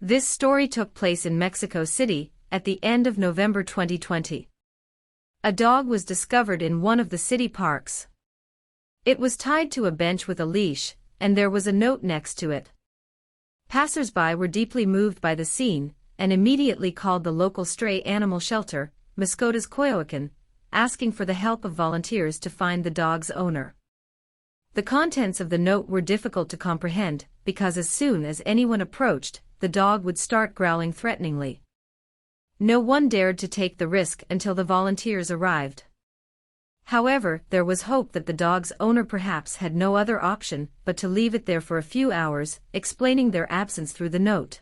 This story took place in Mexico City, at the end of November 2020. A dog was discovered in one of the city parks. It was tied to a bench with a leash, and there was a note next to it. Passers-by were deeply moved by the scene, and immediately called the local stray animal shelter, Mascotas Coyoacan, asking for the help of volunteers to find the dog's owner. The contents of the note were difficult to comprehend, because as soon as anyone approached, the dog would start growling threateningly. No one dared to take the risk until the volunteers arrived. However, there was hope that the dog's owner perhaps had no other option but to leave it there for a few hours, explaining their absence through the note.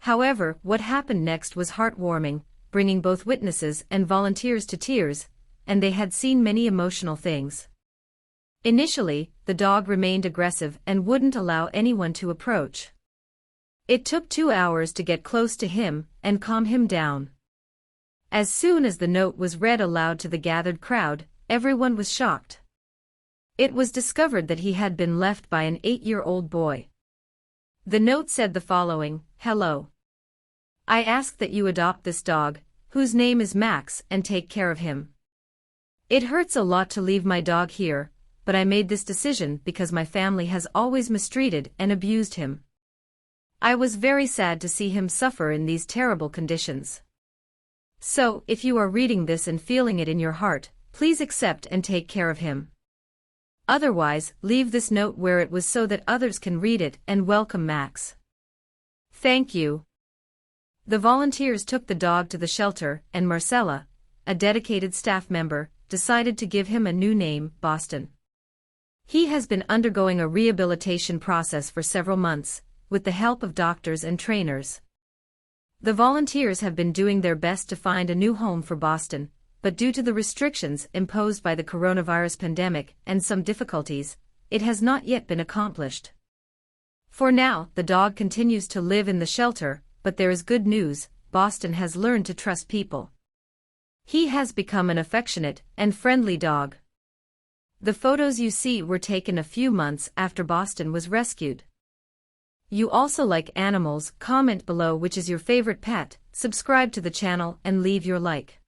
However, what happened next was heartwarming, bringing both witnesses and volunteers to tears, and they had seen many emotional things. Initially, the dog remained aggressive and wouldn't allow anyone to approach. It took 2 hours to get close to him and calm him down. As soon as the note was read aloud to the gathered crowd, everyone was shocked. It was discovered that he had been left by an 8-year-old boy. The note said the following: "Hello. I ask that you adopt this dog, whose name is Max, and take care of him. It hurts a lot to leave my dog here, but I made this decision because my family has always mistreated and abused him. I was very sad to see him suffer in these terrible conditions. So, if you are reading this and feeling it in your heart, please accept and take care of him. Otherwise, leave this note where it was so that others can read it and welcome Max. Thank you." The volunteers took the dog to the shelter, and Marcella, a dedicated staff member, decided to give him a new name, Boston. He has been undergoing a rehabilitation process for several months, with the help of doctors and trainers. The volunteers have been doing their best to find a new home for Boston, but due to the restrictions imposed by the coronavirus pandemic and some difficulties, it has not yet been accomplished. For now, the dog continues to live in the shelter, but there is good news: Boston has learned to trust people. He has become an affectionate and friendly dog. The photos you see were taken a few months after Boston was rescued. You also like animals? Comment below which is your favorite pet, subscribe to the channel and leave your like.